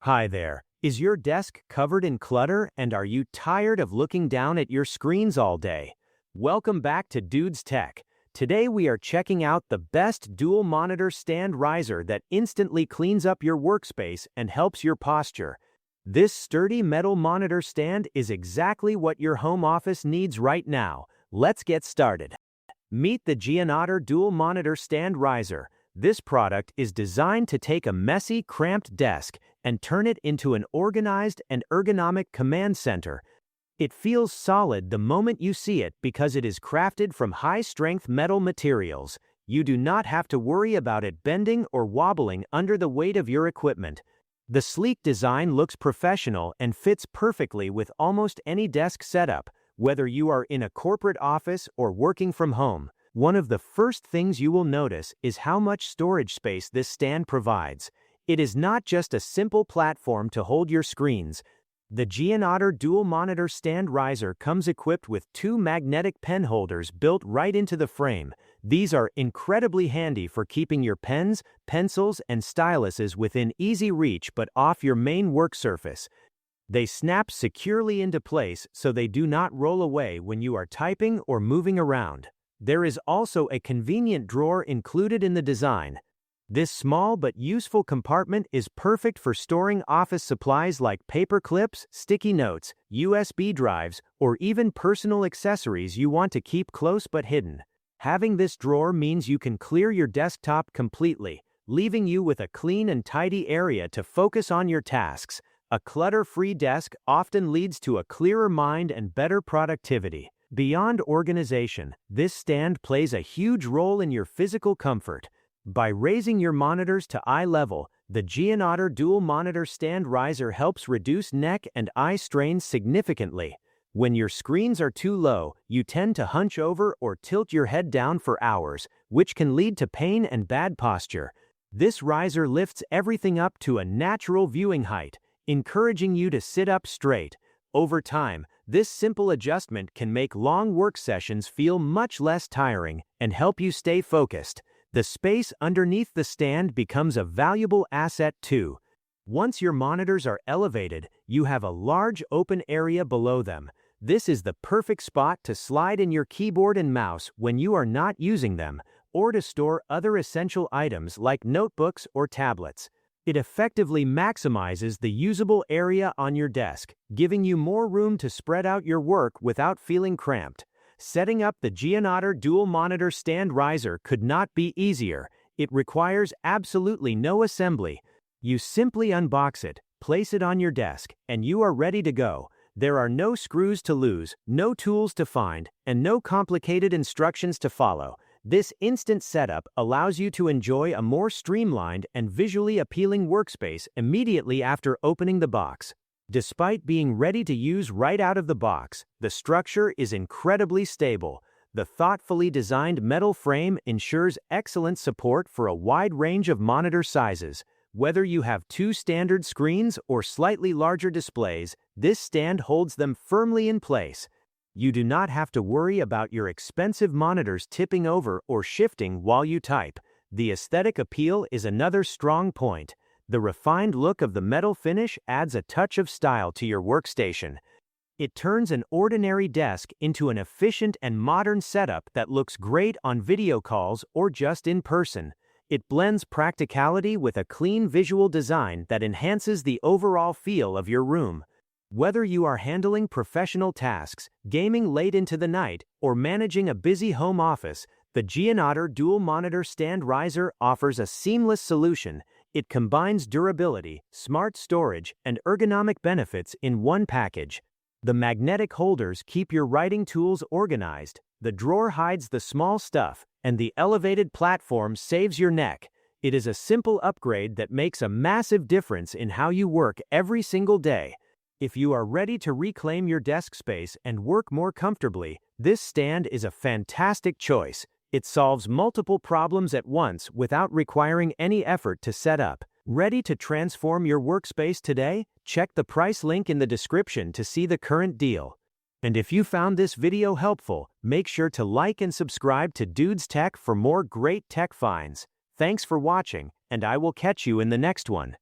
Hi there. Is your desk covered in clutter and are you tired of looking down at your screens all day? Welcome back to Dude's Tech. Today we are checking out the best dual monitor stand riser that instantly cleans up your workspace and helps your posture. This sturdy metal monitor stand is exactly what your home office needs right now. Let's get started. Meet the Gianotter Dual Monitor Stand Riser. This product is designed to take a messy, cramped desk and turn it into an organized and ergonomic command center. It feels solid the moment you see it because it is crafted from high-strength metal materials. You do not have to worry about it bending or wobbling under the weight of your equipment. The sleek design looks professional and fits perfectly with almost any desk setup, whether you are in a corporate office or working from home. One of the first things you will notice is how much storage space this stand provides. It is not just a simple platform to hold your screens. The Gianotter Dual Monitor Stand Riser comes equipped with two magnetic pen holders built right into the frame. These are incredibly handy for keeping your pens, pencils, and styluses within easy reach but off your main work surface. They snap securely into place so they do not roll away when you are typing or moving around. There is also a convenient drawer included in the design. This small but useful compartment is perfect for storing office supplies like paper clips, sticky notes, USB drives, or even personal accessories you want to keep close but hidden. Having this drawer means you can clear your desktop completely, leaving you with a clean and tidy area to focus on your tasks. A clutter-free desk often leads to a clearer mind and better productivity. Beyond organization, this stand plays a huge role in your physical comfort. By raising your monitors to eye level, the Gianotter Dual Monitor Stand Riser helps reduce neck and eye strains significantly. When your screens are too low, you tend to hunch over or tilt your head down for hours, which can lead to pain and bad posture. This riser lifts everything up to a natural viewing height, encouraging you to sit up straight. Over time, this simple adjustment can make long work sessions feel much less tiring and help you stay focused. The space underneath the stand becomes a valuable asset too. Once your monitors are elevated, you have a large open area below them. This is the perfect spot to slide in your keyboard and mouse when you are not using them, or to store other essential items like notebooks or tablets. It effectively maximizes the usable area on your desk, giving you more room to spread out your work without feeling cramped. Setting up the Gianotter Dual Monitor Stand Riser could not be easier. It requires absolutely no assembly. You simply unbox it, place it on your desk, and you are ready to go. There are no screws to lose, no tools to find, and no complicated instructions to follow. This instant setup allows you to enjoy a more streamlined and visually appealing workspace immediately after opening the box. Despite being ready to use right out of the box, the structure is incredibly stable. The thoughtfully designed metal frame ensures excellent support for a wide range of monitor sizes. Whether you have two standard screens or slightly larger displays, this stand holds them firmly in place. You do not have to worry about your expensive monitors tipping over or shifting while you type. The aesthetic appeal is another strong point. The refined look of the metal finish adds a touch of style to your workstation. It turns an ordinary desk into an efficient and modern setup that looks great on video calls or just in person. It blends practicality with a clean visual design that enhances the overall feel of your room. Whether you are handling professional tasks, gaming late into the night, or managing a busy home office, the Gianotter Dual Monitor Stand Riser offers a seamless solution. It combines durability, smart storage, and ergonomic benefits in one package. The magnetic holders keep your writing tools organized, the drawer hides the small stuff, and the elevated platform saves your neck. It is a simple upgrade that makes a massive difference in how you work every single day. If you are ready to reclaim your desk space and work more comfortably, this stand is a fantastic choice. It solves multiple problems at once without requiring any effort to set up. Ready to transform your workspace today? Check the price link in the description to see the current deal. And if you found this video helpful, make sure to like and subscribe to Dude's Tech for more great tech finds. Thanks for watching, and I will catch you in the next one.